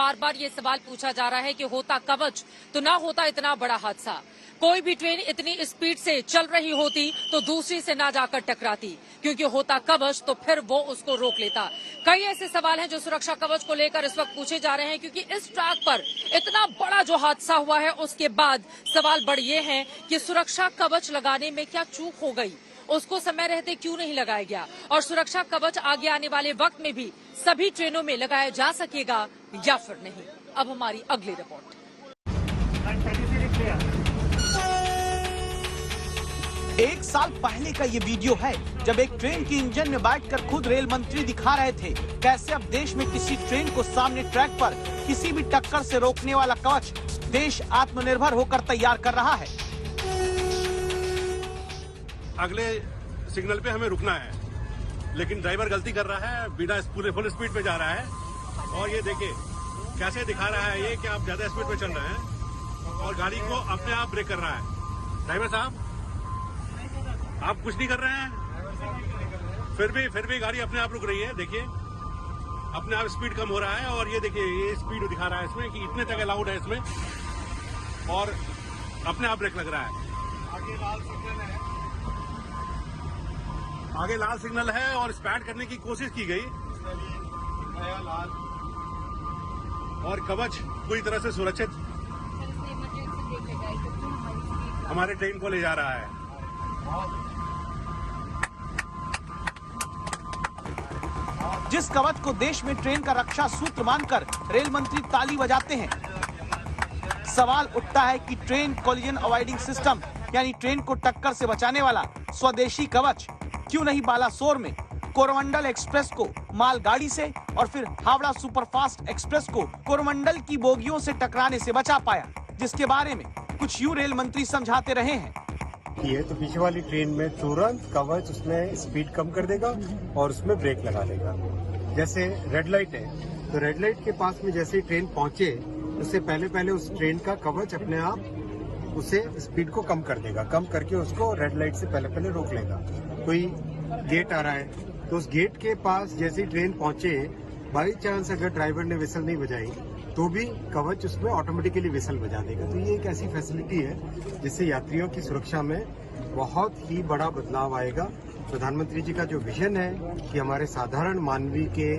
बार बार ये सवाल पूछा जा रहा है कि होता कवच तो ना होता इतना बड़ा हादसा। कोई भी ट्रेन इतनी स्पीड से चल रही होती तो दूसरी से ना जाकर टकराती, क्योंकि होता कवच तो फिर वो उसको रोक लेता। कई ऐसे सवाल हैं जो सुरक्षा कवच को लेकर इस वक्त पूछे जा रहे हैं, क्योंकि इस ट्रैक पर इतना बड़ा जो हादसा हुआ है उसके बाद सवाल बड़ ये हैं कि सुरक्षा कवच लगाने में क्या चूक हो गई, उसको समय रहते क्यों नहीं लगाया गया, और सुरक्षा कवच आगे आने वाले वक्त में भी सभी ट्रेनों में लगाया जा सकेगा या फिर नहीं। अब हमारी अगली रिपोर्ट। एक साल पहले का ये वीडियो है जब एक ट्रेन के इंजन में बैठकर खुद रेल मंत्री दिखा रहे थे कैसे अब देश में किसी ट्रेन को सामने ट्रैक पर किसी भी टक्कर से रोकने वाला कवच देश आत्मनिर्भर होकर तैयार कर रहा है। अगले सिग्नल पे हमें रुकना है, लेकिन ड्राइवर गलती कर रहा है, बिना पूरे फुल स्पीड पे जा रहा है। और ये देखिए कैसे दिखा रहा है ये कि आप ज्यादा स्पीड पे चल रहे हैं और गाड़ी को अपने आप ब्रेक कर रहा है। ड्राइवर साहब आप कुछ नहीं कर रहे हैं, फिर भी गाड़ी अपने आप रुक रही है। देखिए अपने आप स्पीड कम हो रहा है और ये देखिए ये स्पीड दिखा रहा है इसमें कि इतने तक अलाउड है इसमें, और अपने आप ब्रेक लग रहा है। आगे लाल सिग्नल है और स्पैड करने की कोशिश की गई और कवच पूरी तरह से सुरक्षित हमारे ट्रेन को ले जा रहा है। जिस कवच को देश में ट्रेन का रक्षा सूत्र मानकर रेल मंत्री ताली बजाते हैं, सवाल उठता है कि ट्रेन कोलिजन अवॉइडिंग सिस्टम यानी ट्रेन को टक्कर से बचाने वाला स्वदेशी कवच क्यों नहीं बालासोर में कोरोमंडल एक्सप्रेस को मालगाड़ी से और फिर हावड़ा सुपरफास्ट एक्सप्रेस को कोरोमंडल की बोगियों से टकराने से बचा पाया, जिसके बारे में कुछ यूं रेल मंत्री समझाते रहे हैं। ये तो पीछे वाली ट्रेन में तुरंत कवच उसमें स्पीड कम कर देगा और उसमें ब्रेक लगा देगा। जैसे रेड लाइट है तो रेड लाइट के पास में जैसे ही ट्रेन पहुंचे उससे पहले उस ट्रेन का कवच अपने आप उसे स्पीड को कम कर देगा, कम करके उसको रेड लाइट से पहले रोक लेगा। कोई गेट आ रहा है तो उस गेट के पास जैसे ही ट्रेन पहुंचे, बाई चांस अगर ड्राइवर ने विसल नहीं बजाई तो भी कवच उसमें ऑटोमेटिकली विसल बजा देगा। तो ये एक ऐसी फैसिलिटी है जिससे यात्रियों की सुरक्षा में बहुत ही बड़ा बदलाव आएगा। प्रधानमंत्री जी का जो विजन है कि हमारे साधारण मानवीय के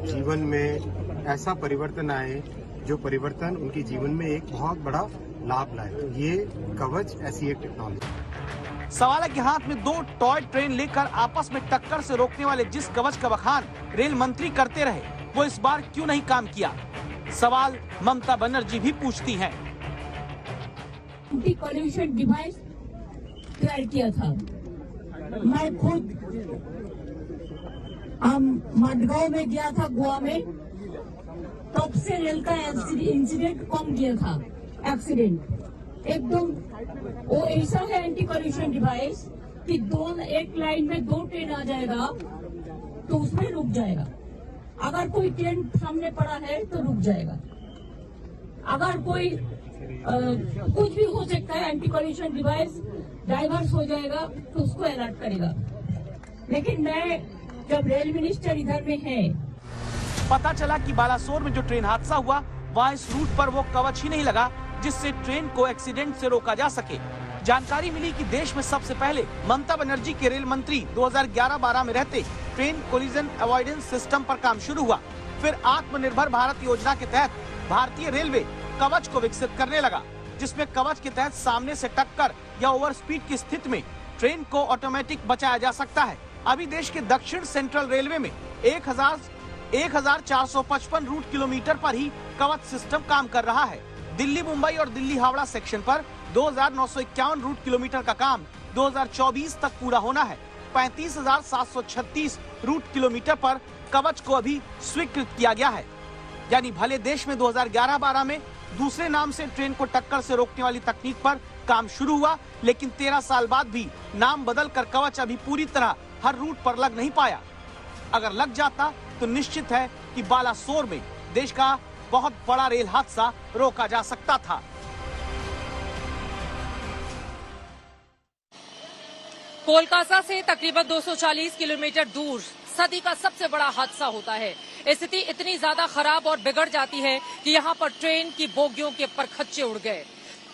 जीवन में ऐसा परिवर्तन आए जो परिवर्तन उनके जीवन में एक बहुत बड़ा लाभ लाए, तो ये कवच ऐसी एक टेक्नोलॉजी। सवाल है कि हाथ में 2 टॉय ट्रेन लेकर आपस में टक्कर से रोकने वाले जिस कवच का बखान रेल मंत्री करते रहे वो इस बार क्यों नहीं काम किया? सवाल ममता बनर्जी भी पूछती हैं। एंटी कोलिजन डिवाइस तैयार किया था। मैं खुद मडगांव में गया था, गोवा में, तब से रेल का इंसिडेंट कम किया था। एक्सीडेंट एकदम वो ऐसा है एंटी कोलिजन डिवाइस कि एक लाइन में 2 ट्रेन आ जाएगा तो उसमें रुक जाएगा। अगर कोई ट्रेन सामने पड़ा है तो रुक जाएगा। अगर कोई कुछ भी हो सकता है, एंटी कोलिजन डिवाइस डाइवर्स हो जाएगा तो उसको अलर्ट करेगा। लेकिन मैं जब रेल मिनिस्टर इधर में है, पता चला कि बालासोर में जो ट्रेन हादसा हुआ वहाँ इस रूट पर वो कवच ही नहीं लगा जिससे ट्रेन को एक्सीडेंट से रोका जा सके। जानकारी मिली कि देश में सबसे पहले ममता बनर्जी के रेल मंत्री 2011-12 में रहते ट्रेन कोलिजन अवॉइडेंस सिस्टम पर काम शुरू हुआ। फिर आत्मनिर्भर भारत योजना के तहत भारतीय रेलवे कवच को विकसित करने लगा, जिसमें कवच के तहत सामने से टक्कर या ओवर स्पीड की स्थिति में ट्रेन को ऑटोमेटिक बचाया जा सकता है। अभी देश के दक्षिण सेंट्रल रेलवे में 1455 रूट किलोमीटर पर ही कवच सिस्टम काम कर रहा है। दिल्ली मुंबई और दिल्ली हावड़ा सेक्शन पर 2951 रूट किलोमीटर का काम 2024 तक पूरा होना है। 35,736 रूट किलोमीटर पर कवच को अभी स्वीकृत किया गया है। यानी भले देश में 2011-12 में दूसरे नाम से ट्रेन को टक्कर से रोकने वाली तकनीक पर काम शुरू हुआ, लेकिन 13 साल बाद भी नाम बदल कर कवच अभी पूरी तरह हर रूट पर लग नहीं पाया। अगर लग जाता तो निश्चित है कि बालासोर में देश का बहुत बड़ा रेल हादसा रोका जा सकता था। कोलकाता से तकरीबन 240 किलोमीटर दूर सदी का सबसे बड़ा हादसा होता है। स्थिति इतनी ज्यादा खराब और बिगड़ जाती है कि यहाँ पर ट्रेन की बोगियों के परखच्चे उड़ गए।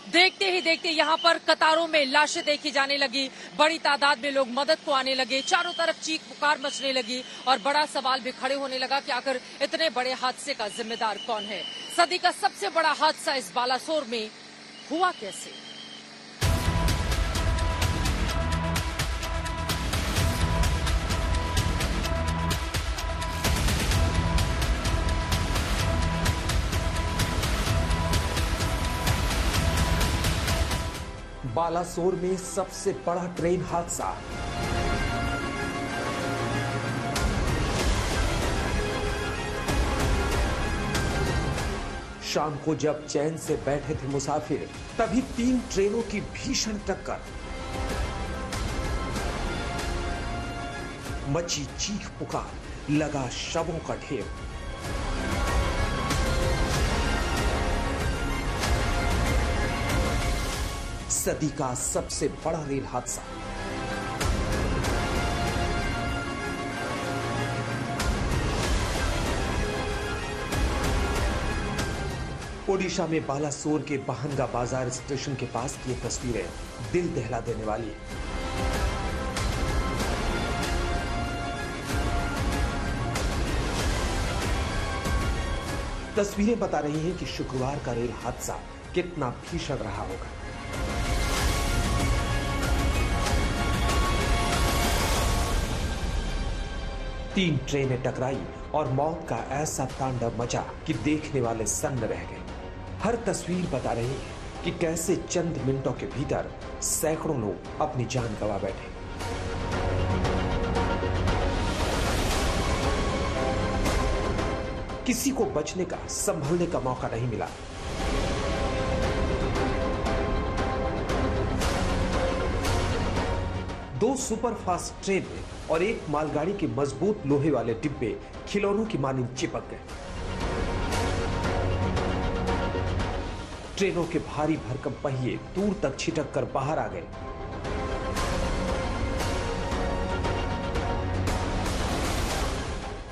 देखते ही देखते यहाँ पर कतारों में लाशें देखी जाने लगी, बड़ी तादाद में लोग मदद को आने लगे, चारों तरफ चीख पुकार मचने लगी और बड़ा सवाल भी खड़े होने लगा कि आखिर इतने बड़े हादसे का जिम्मेदार कौन है। सदी का सबसे बड़ा हादसा इस बालासोर में हुआ कैसे? बालासोर में सबसे बड़ा ट्रेन हादसा। शाम को जब चैन से बैठे थे मुसाफिर, तभी 3 ट्रेनों की भीषण टक्कर। मची चीख पुकार, लगा शवों का ढेर। सदी का सबसे बड़ा रेल हादसा। ओडिशा में बालासोर के बहंगा बाजार स्टेशन के पास की ये तस्वीरें दिल दहला देने वाली है। तस्वीरें बता रही हैं कि शुक्रवार का रेल हादसा कितना भीषण रहा होगा। तीन ट्रेनें टकराई और मौत का ऐसा तांडव मचा कि देखने वाले सन्न रह गए। हर तस्वीर बता रही है कि कैसे चंद मिनटों के भीतर सैकड़ों लोग अपनी जान गंवा बैठे। किसी को बचने का, संभलने का मौका नहीं मिला। दो सुपरफास्ट ट्रेनें और एक मालगाड़ी के मजबूत लोहे वाले डिब्बे खिलौनों की मानिंद चिपक गए। ट्रेनों के भारी भरकम पहिए दूर तक छिटक कर बाहर आ गए।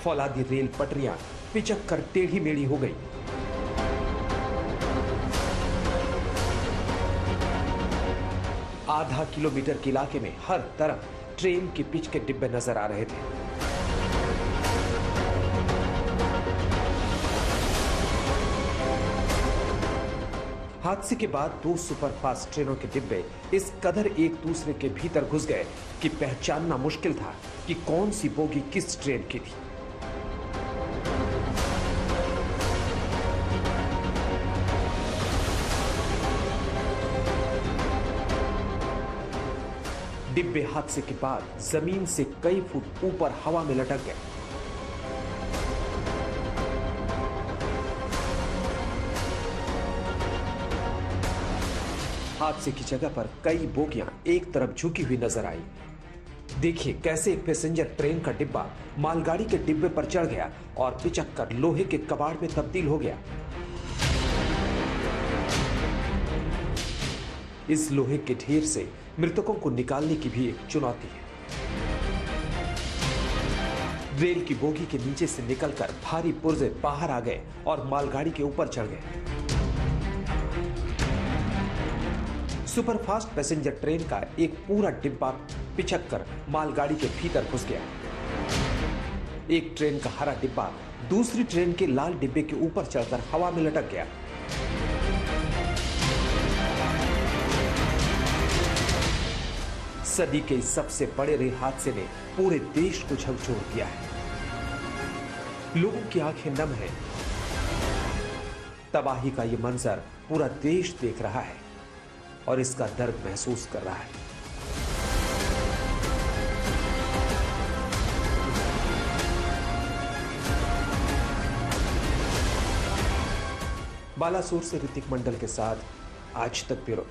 फौलादी रेल पटरियां पिचक कर टेढ़ी मेढ़ी हो गई। आधा किलोमीटर के इलाके में हर तरफ ट्रेन के पिच के डिब्बे नजर आ रहे थे। हादसे के बाद दो सुपरफास्ट ट्रेनों के डिब्बे इस कदर एक दूसरे के भीतर घुस गए कि पहचानना मुश्किल था कि कौन सी बोगी किस ट्रेन की थी। डिब्बे हादसे के बाद जमीन से कई फुट ऊपर हवा में लटक गए। हादसे की जगह पर कई बोगियां एक तरफ झुकी हुई नजर आई। देखिए कैसे एक पैसेंजर ट्रेन का डिब्बा मालगाड़ी के डिब्बे पर चढ़ गया और पिचक कर लोहे के कबाड़ में तब्दील हो गया। इस लोहे के ढेर से मृतकों को निकालने की भी एक चुनौती है। रेल की बोगी के नीचे से निकलकर भारी पुर्जे बाहर आ गए और मालगाड़ी के ऊपर चढ़ गए। सुपरफास्ट पैसेंजर ट्रेन का एक पूरा डिब्बा पिचक कर मालगाड़ी के भीतर घुस गया। एक ट्रेन का हरा डिब्बा दूसरी ट्रेन के लाल डिब्बे के ऊपर चढ़कर हवा में लटक गया। सदी के सबसे बड़े रेल हादसे ने पूरे देश को झकझोर दिया है। लोगों की आंखें नम हैं। तबाही का यह मंजर पूरा देश देख रहा है और इसका दर्द महसूस कर रहा है। बालासोर से ऋतिक मंडल के साथ आज तक ब्यूरो।